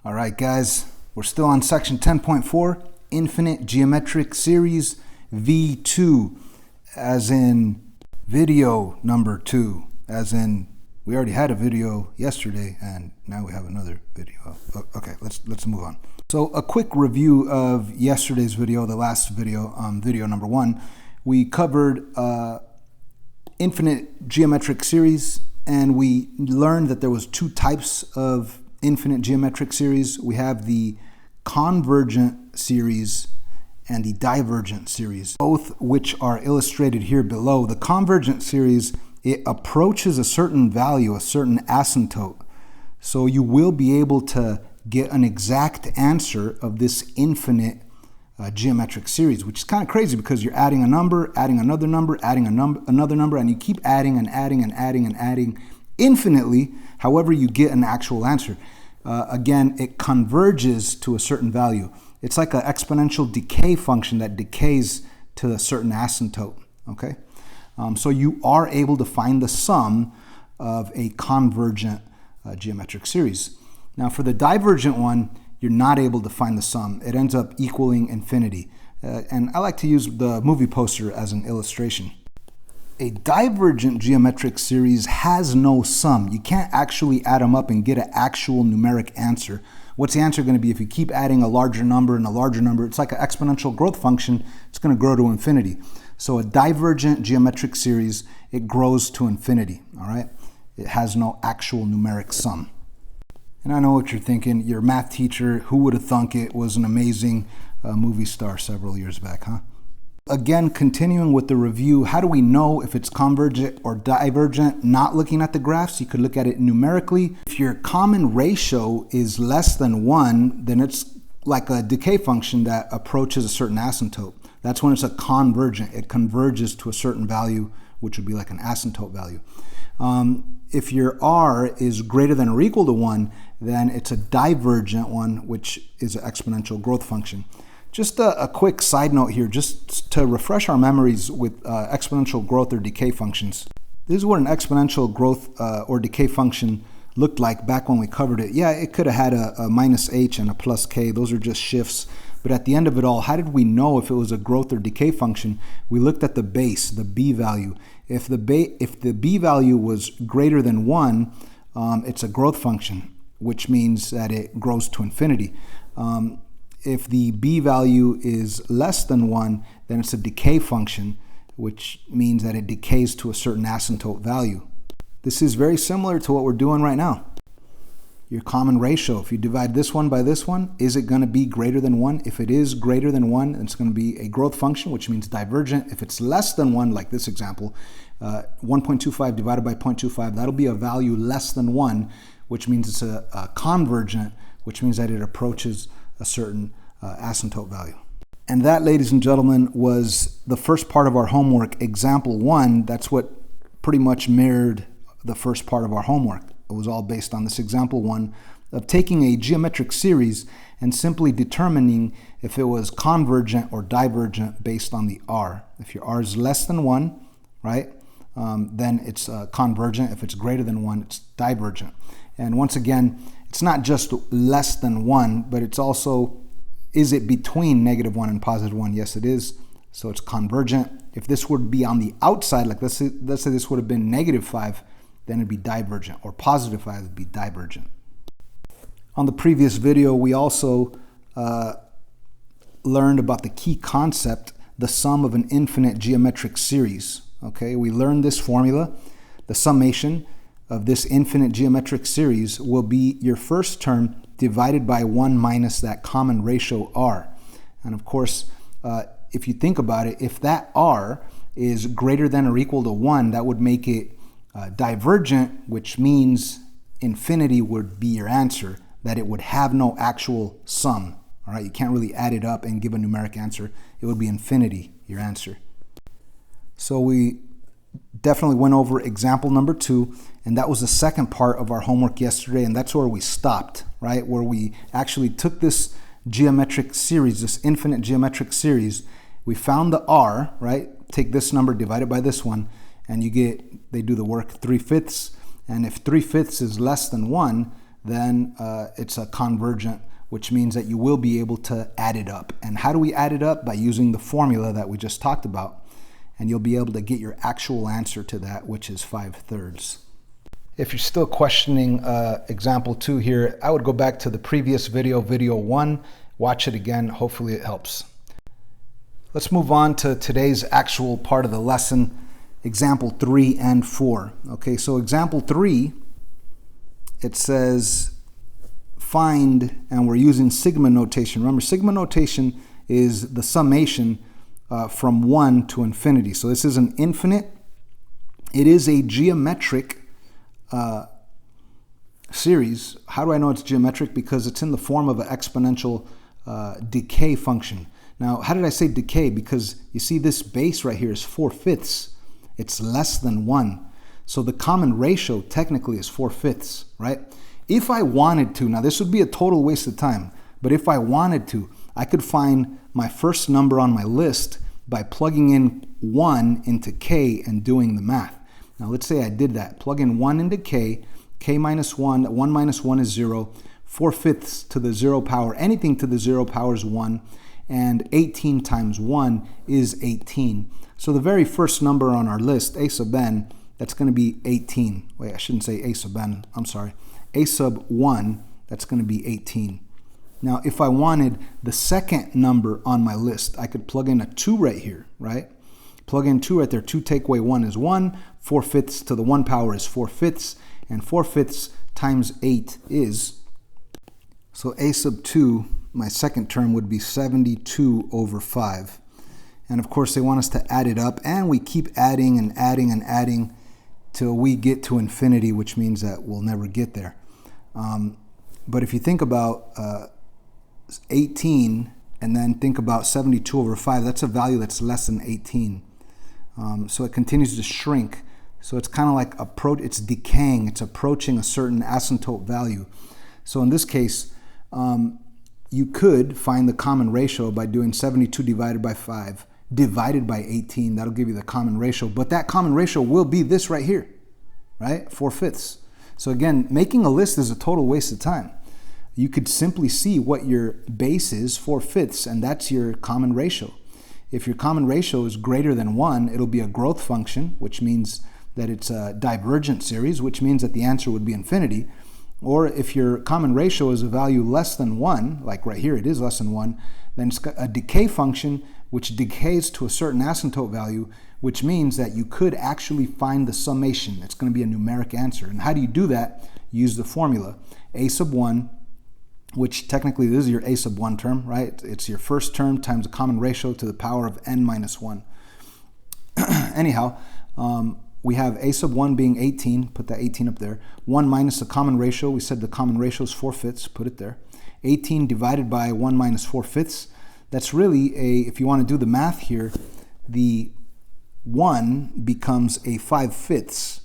All right, guys, we're still on section 10.4, infinite geometric series V2, as in video number 2, as in we already had a video yesterday and now we have another video. Okay, let's move on. So a quick review of yesterday's video, the last video, video number 1. We covered infinite geometric series, and we learned that there was 2 types of infinite geometric series. We have the convergent series and the divergent series, both which are illustrated here below. The convergent series, it approaches a certain value, a certain asymptote. So you will be able to get an exact answer of this infinite geometric series, which is kind of crazy because you're adding a number, adding another number, adding another number, and you keep adding and adding and adding and adding infinitely. However, you get an actual answer. Again, it converges to a certain value. It's like an exponential decay function that decays to a certain asymptote. Okay, so you are able to find the sum of a convergent geometric series. Now, for the divergent one, you're not able to find the sum. It ends up equaling infinity. And I like to use the movie poster as an illustration. A divergent geometric series has no sum. You can't actually add them up and get an actual numeric answer. What's the answer going to be if you keep adding a larger number and a larger number? It's like an exponential growth function. It's going to grow to infinity. So a divergent geometric series, it grows to infinity, all right? It has no actual numeric sum. And I know what you're thinking. Your math teacher, who would have thunk it, was an amazing movie star several years back, huh? Again, continuing with the review, how do we know if it's convergent or divergent? Not looking at the graphs, you could look at it numerically. If your common ratio is less than 1, then it's like a decay function that approaches a certain asymptote. That's when it's a convergent. It converges to a certain value, which would be like an asymptote value. If your R is greater than or equal to 1, then it's a divergent one, which is an exponential growth function. Just a quick side note here, just to refresh our memories with exponential growth or decay functions. This is what an exponential growth or decay function looked like back when we covered it. Yeah, it could have had a minus h and a plus k. Those are just shifts. But at the end of it all, how did we know if it was a growth or decay function? We looked at the base, the b value. If the b value was greater than 1, it's a growth function, which means that it grows to infinity. If the b value is less than 1, then it's a decay function, which means that it decays to a certain asymptote value. This is very similar to what we're doing right now. Your common ratio, if you divide this one by this one, is it going to be greater than 1? If it is greater than 1, it's going to be a growth function, which means divergent. If it's less than 1, like this example, 1.25 divided by 0.25, that'll be a value less than 1, which means it's a convergent, which means that it approaches a certain asymptote value. And that, ladies and gentlemen, was the first part of our homework, example 1. That's what pretty much mirrored the first part of our homework. It was all based on this example 1 of taking a geometric series and simply determining if it was convergent or divergent based on the R. If your R is less than 1, right, then it's convergent. If it's greater than 1, it's divergent. And once again, it's not just less than 1, but it's also, is it between -1 and +1? Yes, it is. So it's convergent. If this would be on the outside, like let's say this would have been -5, then it'd be divergent, or +5 would be divergent. On the previous video, we also learned about the key concept, the sum of an infinite geometric series. Okay, we learned this formula. The summation of this infinite geometric series will be your first term divided by 1 minus that common ratio R. And of course, if you think about it, if that R is greater than or equal to 1, that would make it divergent, which means infinity would be your answer, that it would have no actual sum. All right, you can't really add it up and give a numeric answer. It would be infinity, your answer. So we definitely went over example number 2, and that was the second part of our homework yesterday, and that's where we stopped, right? Where we actually took this geometric series, this infinite geometric series, we found the R, right? Take this number, divide it by this one, and you get, they do the work 3/5, and if 3/5 is less than 1, then it's a convergent, which means that you will be able to add it up. And how do we add it up? By using the formula that we just talked about. And you'll be able to get your actual answer to that, which is 5/3. If you're still questioning example 2 here, I would go back to the previous video, video 1, watch it again, hopefully it helps. Let's move on to today's actual part of the lesson, example 3 and 4. Okay, so example 3, it says find, and we're using sigma notation. Remember, sigma notation is the summation from 1 to infinity. So this is an infinite. It is a geometric series. How do I know it's geometric? Because it's in the form of an exponential decay function. Now, how did I say decay? Because you see this base right here is 4/5. It's less than 1. So the common ratio technically is 4/5, right? If I wanted to, now this would be a total waste of time, but if I wanted to, I could find my first number on my list by plugging in 1 into k and doing the math. Now let's say I did that. Plug in 1 into k minus 1, 1 minus 1 is 0, 4/5 to the 0 power, anything to the 0 power is 1, and 18 times 1 is 18. So the very first number on our list, a sub n, that's going to be 18. Wait, I shouldn't say a sub n, I'm sorry. A sub 1, that's going to be 18. Now, if I wanted the second number on my list, I could plug in a 2 right here, right? Plug in 2 right there. 2 take away 1 is 1. 4/5 to the 1 power is 4/5. And 4/5 times 8 is, so a sub 2, my second term would be 72 over 5. And of course, they want us to add it up. And we keep adding and adding and adding till we get to infinity, which means that we'll never get there. But if you think about 18 and then think about 72 over 5, that's a value that's less than 18. So it continues to shrink. So it's kind of like it's decaying. It's approaching a certain asymptote value. So in this case, you could find the common ratio by doing 72 divided by 5 divided by 18. That'll give you the common ratio. But that common ratio will be this right here, right? 4/5. So again, making a list is a total waste of time. You could simply see what your base is, 4/5, and that's your common ratio. If your common ratio is greater than 1, it'll be a growth function, which means that it's a divergent series, which means that the answer would be infinity. Or if your common ratio is a value less than 1, like right here it is less than 1, then it's a decay function which decays to a certain asymptote value, which means that you could actually find the summation. It's going to be a numeric answer. And how do you do that? Use the formula. A sub 1, which technically this is your a sub 1 term, right? It's your first term times the common ratio to the power of n minus 1. Anyhow, we have a sub 1 being 18, put that 18 up there. 1 minus the common ratio, we said the common ratio is 4/5, put it there. 18 divided by 1 minus 4/5, that's really if you want to do the math here, the 1 becomes a 5/5.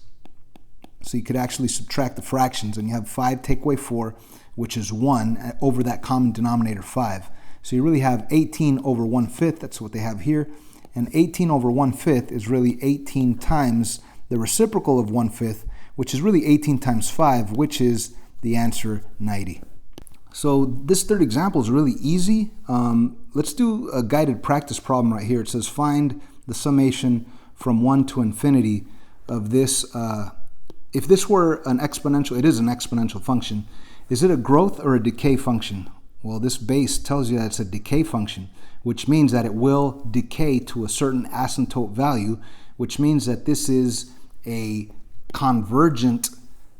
So you could actually subtract the fractions, and you have 5 take away 4, which is 1 over that common denominator 5. So you really have 18 over 1/5, that's what they have here. And 18 over 1/5 is really 18 times the reciprocal of 1/5, which is really 18 times 5, which is the answer 90. So this third example is really easy. Let's do a guided practice problem right here. It says find the summation from 1 to infinity of this. If this were an exponential, it is an exponential function. Is it a growth or a decay function? Well, this base tells you that it's a decay function, which means that it will decay to a certain asymptote value, which means that this is a convergent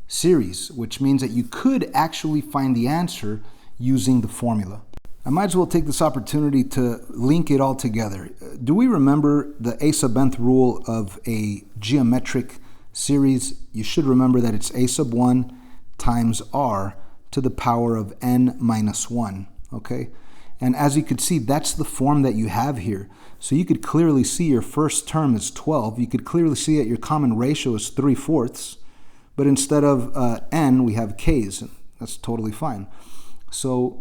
series, which means that you could actually find the answer using the formula. I might as well take this opportunity to link it all together. Do we remember the a sub nth rule of a geometric series? You should remember that it's a sub 1 times r to the power of n minus 1, okay? And as you could see, that's the form that you have here. So you could clearly see your first term is 12. You could clearly see that your common ratio is 3/4. But instead of n, we have k's. That's totally fine. So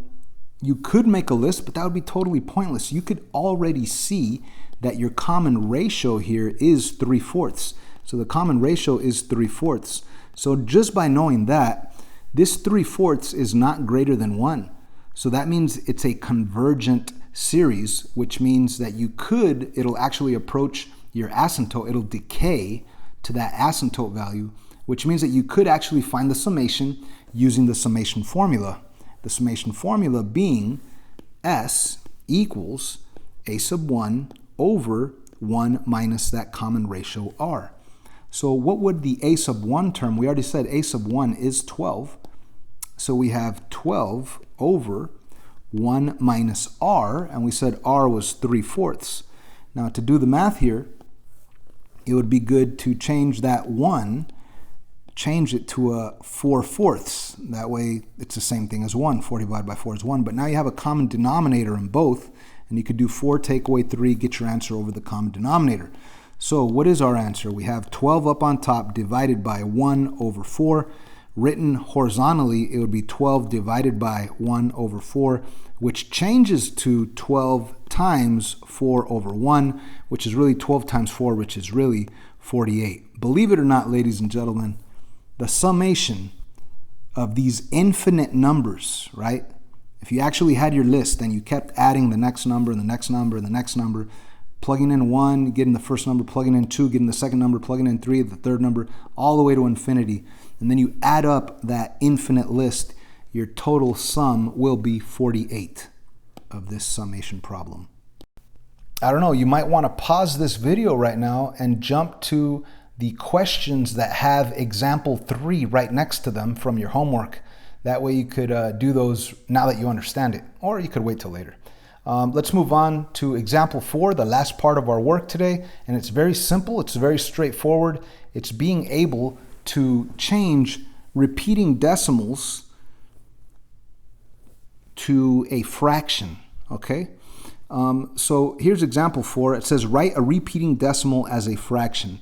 you could make a list, but that would be totally pointless. You could already see that your common ratio here is 3/4. So the common ratio is 3/4. So just by knowing that, This 3/4 is not greater than 1. So that means it's a convergent series, which means that it'll actually approach your asymptote. It'll decay to that asymptote value, which means that you could actually find the summation using the summation formula. The summation formula being S equals a sub 1 over 1 minus that common ratio R. So what would the a sub 1 term? We already said a sub 1 is 12. So we have 12 over 1 minus R, and we said R was 3/4. Now to do the math here, it would be good to change that 1, change it to a 4/4. That way it's the same thing as 1. 4 divided by 4 is 1. But now you have a common denominator in both, and you could do 4, take away 3, get your answer over the common denominator. So what is our answer? We have 12 up on top divided by 1 over 4. Written horizontally, it would be 12 divided by 1 over 4, which changes to 12 times 4 over 1, which is really 12 times 4, which is really 48. Believe it or not, ladies and gentlemen, the summation of these infinite numbers, right? If you actually had your list and you kept adding the next number and the next number and the next number, plugging in 1, getting the first number, plugging in 2, getting the second number, plugging in 3, the third number, all the way to infinity, and then you add up that infinite list, your total sum will be 48 of this summation problem. I don't know, you might want to pause this video right now and jump to the questions that have example 3 right next to them from your homework. That way you could do those now that you understand it, or you could wait till later. Let's move on to example 4, the last part of our work today, and it's very simple, it's very straightforward. It's being able to change repeating decimals to a fraction, okay? So here's example 4. It says write a repeating decimal as a fraction.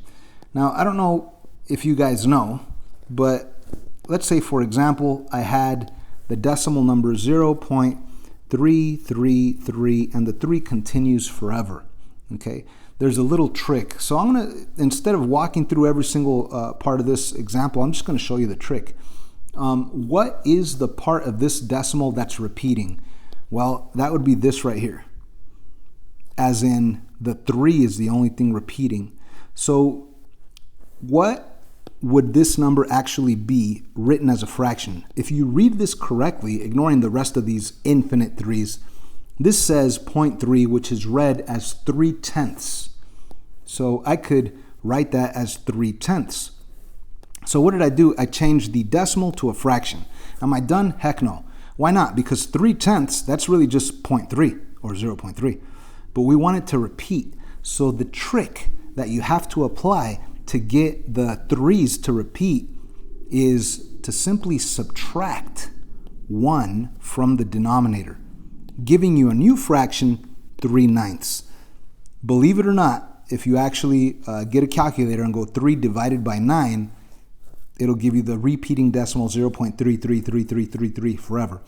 Now, I don't know if you guys know, but let's say, for example, I had the decimal number 0.333, and the 3 continues forever, okay? There's a little trick. So I'm going to, instead of walking through every single part of this example, I'm just going to show you the trick. What is the part of this decimal that's repeating? Well, that would be this right here. As in, the 3 is the only thing repeating. So what would this number actually be written as a fraction? If you read this correctly, ignoring the rest of these infinite 3's, this says 0.3, which is read as 3/10. So I could write that as 3/10. So what did I do? I changed the decimal to a fraction. Am I done? Heck no. Why not? Because 3/10, that's really just 0.3 or 0.3. But we want it to repeat. So the trick that you have to apply to get the 3's to repeat is to simply subtract 1 from the denominator, giving you a new fraction, 3/9. Believe it or not, if you actually get a calculator and go 3 divided by 9, it'll give you the repeating decimal 0.333333 forever.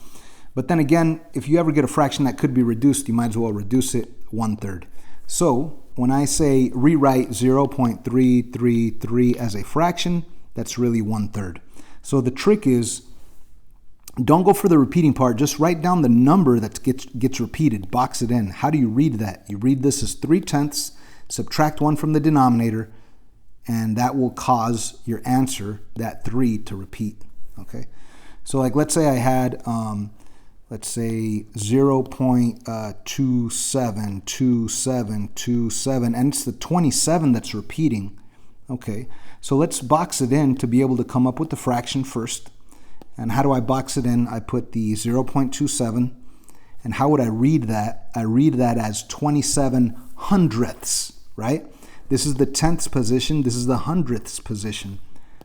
But then again, if you ever get a fraction that could be reduced, you might as well reduce it 1/3. So when I say rewrite 0.333 as a fraction, that's really 1/3. So the trick is, don't go for the repeating part. Just write down the number that gets repeated. Box it in. How do you read that? You read this as 3/10, subtract 1 from the denominator, and that will cause your answer, that 3, to repeat. Okay. So like, let's say I had, let's say 0.272727, and it's the 27 that's repeating. Okay. So let's box it in to be able to come up with the fraction first. And how do I box it in? I put the 0.27. And how would I read that? I read that as 27 hundredths, right? This is the 10th position. This is the hundredths position.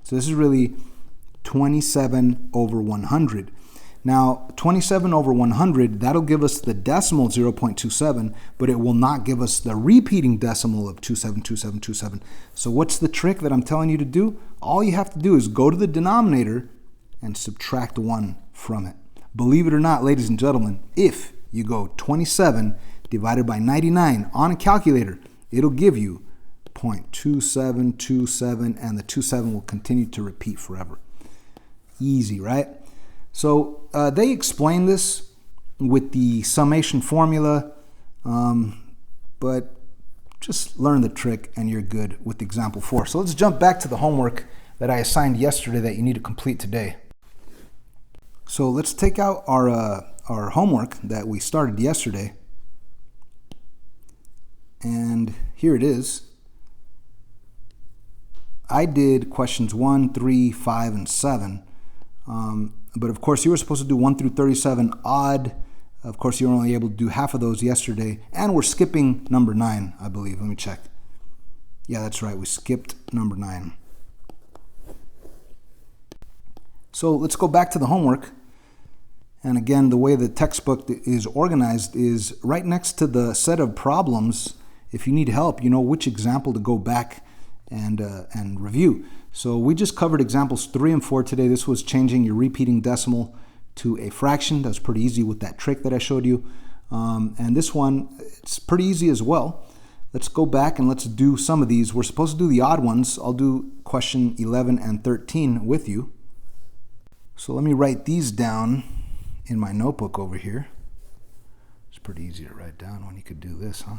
So this is really 27 over 100. Now, 27 over 100, that'll give us the decimal 0.27, but it will not give us the repeating decimal of 272727. So what's the trick that I'm telling you to do? All you have to do is go to the denominator and subtract 1 from it. Believe it or not, ladies and gentlemen, if you go 27 divided by 99 on a calculator, it'll give you 0.2727, and the 27 will continue to repeat forever. Easy, right? So they explain this with the summation formula, but just learn the trick and you're good with example 4. So let's jump back to the homework that I assigned yesterday that you need to complete today. So let's take out our homework that we started yesterday. And here it is. I did questions 1, 3, 5, and 7. But of course, you were supposed to do 1 through 37 odd. Of course, you were only able to do half of those yesterday. And we're skipping number 9, I believe. Let me check. Yeah, that's right. We skipped number 9. So let's go back to the homework. And again, the way the textbook is organized is right next to the set of problems. If you need help, you know which example to go back and review. So we just covered examples 3 and 4 today. This was changing your repeating decimal to a fraction. That was pretty easy with that trick that I showed you. And this one, it's pretty easy as well. Let's go back and let's do some of these. We're supposed to do the odd ones. I'll do question 11 and 13 with you. So let me write these down in my notebook over here. It's pretty easy to write down when you could do this, huh?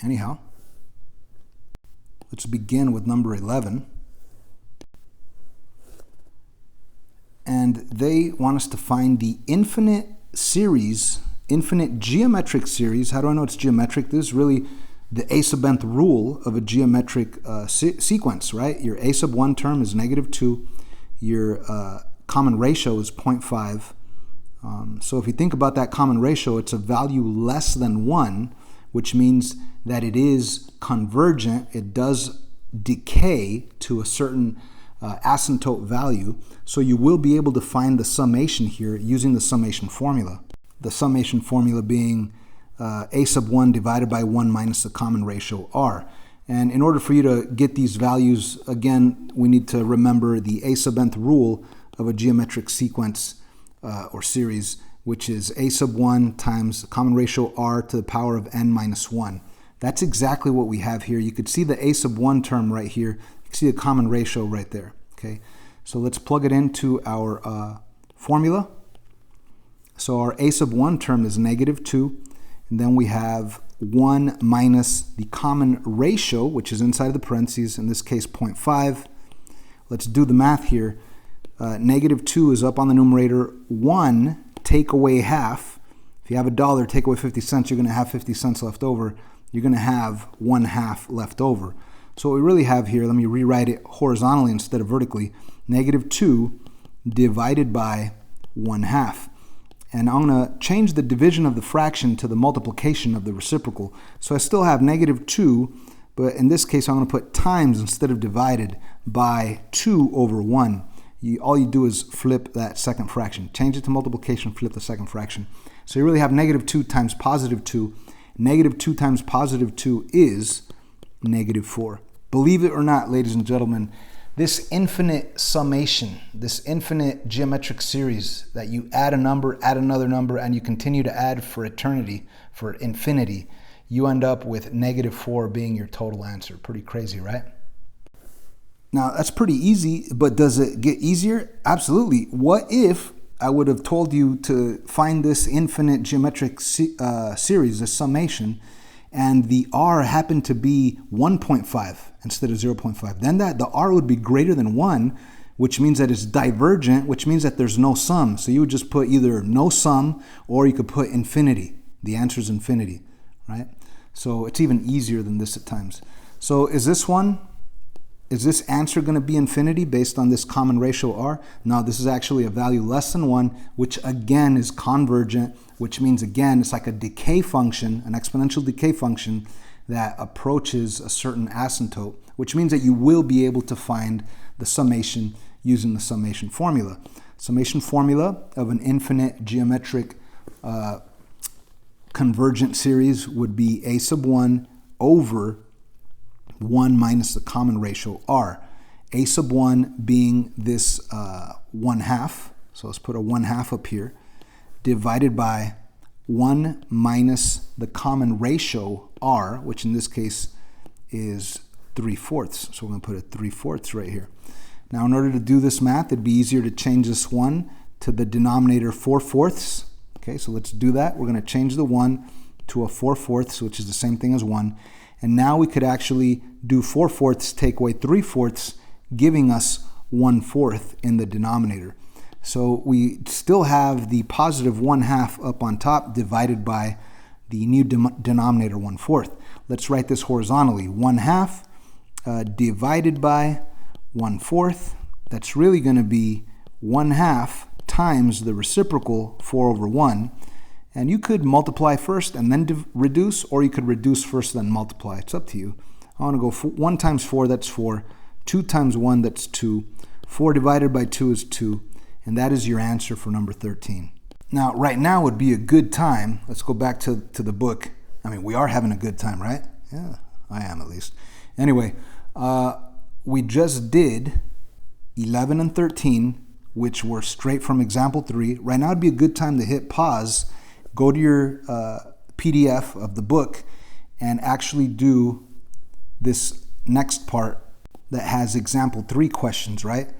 Anyhow, let's begin with number 11. And they want us to find the infinite series, infinite geometric series. How do I know it's geometric? This is really the a sub nth rule of a geometric sequence, right? Your a sub 1 term is -2. Your common ratio is 0.5. So if you think about that common ratio, it's a value less than 1, which means that it is convergent. It does decay to a certain asymptote value. So you will be able to find the summation here using the summation formula. The summation formula being a sub 1 divided by 1 minus the common ratio r. And in order for you to get these values, again, we need to remember the a sub nth rule of a geometric sequence or series, which is a sub 1 times the common ratio r to the power of n minus 1. That's exactly what we have here. You could see the a sub 1 term right here. You can see the common ratio right there. Okay, so let's plug it into our formula. So our a sub 1 term is -2, and then we have 1 minus the common ratio, which is inside of the parentheses, in this case 0.5. Let's do the math here. -2 is up on the numerator. 1 take away half. If you have $1, take away 50 cents, you're going to have 50 cents left over. You're going to have 1/2 left over. So what we really have here, let me rewrite it horizontally instead of vertically, -2 divided by 1/2. And I'm going to change the division of the fraction to the multiplication of the reciprocal. So I still have -2, but in this case I'm going to put times instead of divided by 2 over 1. All you do is flip that second fraction. Change it to multiplication, flip the second fraction. So you really have -2 times +2. -2 times +2 is -4. Believe it or not, ladies and gentlemen, this infinite summation, this infinite geometric series that you add a number, add another number, and you continue to add for eternity, for infinity, you end up with -4 being your total answer. Pretty crazy, right? Now, that's pretty easy, but does it get easier? Absolutely. What if I would have told you to find this infinite geometric series, this summation, and the r happened to be 1.5 instead of 0.5? Then the r would be greater than 1, which means that it's divergent, which means that there's no sum. So you would just put either no sum or you could put infinity. The answer is infinity, right? So it's even easier than this at times. So is this answer going to be infinity based on this common ratio r? No, this is actually a value less than 1, which again is convergent, which means again it's like a decay function, an exponential decay function that approaches a certain asymptote, which means that you will be able to find the summation using the summation formula. Summation formula of an infinite geometric convergent series would be a sub 1 over 1 minus the common ratio r. A sub 1 being this 1/2, so let's put a 1/2 up here, divided by 1 minus the common ratio r, which in this case is 3/4. So we're going to put a 3/4 right here. Now, in order to do this math, it'd be easier to change this 1 to the denominator 4/4. Okay, so let's do that. We're going to change the 1 to a 4/4, which is the same thing as 1. And now we could actually do 4/4, take away 3/4, giving us 1/4 in the denominator. So we still have the positive 1/2 up on top divided by the new denominator 1/4. Let's write this horizontally. 1/2 divided by 1/4. That's really going to be 1/2 times the reciprocal 4/1. And you could multiply first and then reduce, or you could reduce first then multiply. It's up to you. I want to go 1 times 4, that's 4. 2 times 1, that's 2. 4 divided by 2 is 2. And that is your answer for number 13. Now, right now would be a good time. Let's go back to the book. I mean, we are having a good time, right? Yeah, I am at least. Anyway, we just did 11 and 13, which were straight from example 3. Right now would be a good time to hit pause, go to your PDF of the book, and actually do this next part that has example 3 questions, right?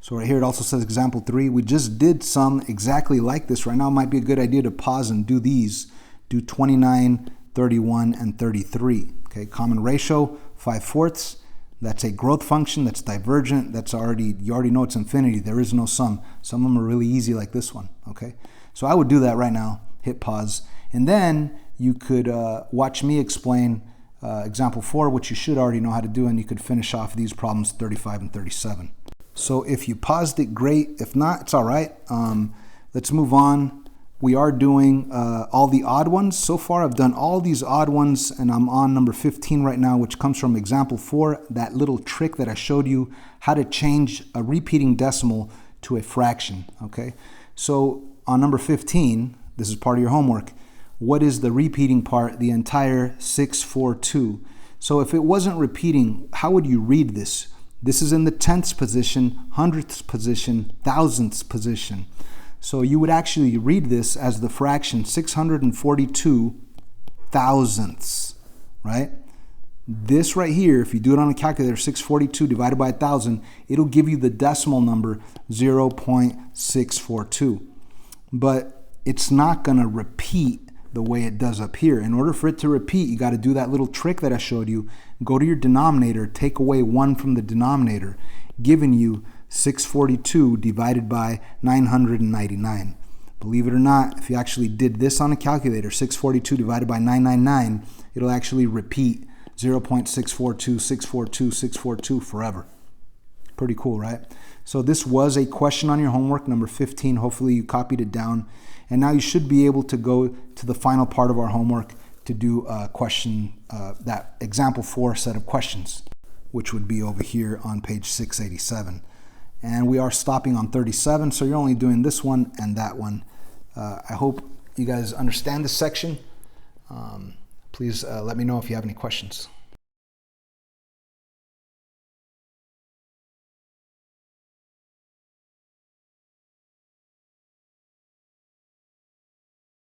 So right here it also says example 3. We just did some exactly like this. Right now it might be a good idea to pause and do these. Do 29, 31, and 33. Okay, common ratio, 5/4. That's a growth function, that's divergent, you already know it's infinity, there is no sum. Some of them are really easy like this one, okay? So I would do that right now, hit pause, and then you could watch me explain example 4, which you should already know how to do, and you could finish off these problems 35 and 37. So if you paused it, great. If not, it's all right. Let's move on. We are doing all the odd ones. So far, I've done all these odd ones, and I'm on number 15 right now, which comes from example 4, that little trick that I showed you, how to change a repeating decimal to a fraction, okay? So on number 15, this is part of your homework. What is the repeating part? The entire 642. So if it wasn't repeating, how would you read this? This is in the 10th position, 100th position, 1000th position. So you would actually read this as the fraction 642 thousandths, right? This right here, if you do it on a calculator, 642 divided by 1,000, it'll give you the decimal number 0.642. But it's not going to repeat the way it does up here. In order for it to repeat, you got to do that little trick that I showed you. Go to your denominator, take away 1 from the denominator, giving you 642 divided by 999. Believe it or not, if you actually did this on a calculator, 642 divided by 999, it'll actually repeat 0.642, 642, 642 forever. Pretty cool, right? So this was a question on your homework, number 15. Hopefully you copied it down. And now you should be able to go to the final part of our homework to do a question, that example 4 set of questions, which would be over here on page 687. And we are stopping on 37, so you're only doing this one and that one. I hope you guys understand this section. Please let me know if you have any questions.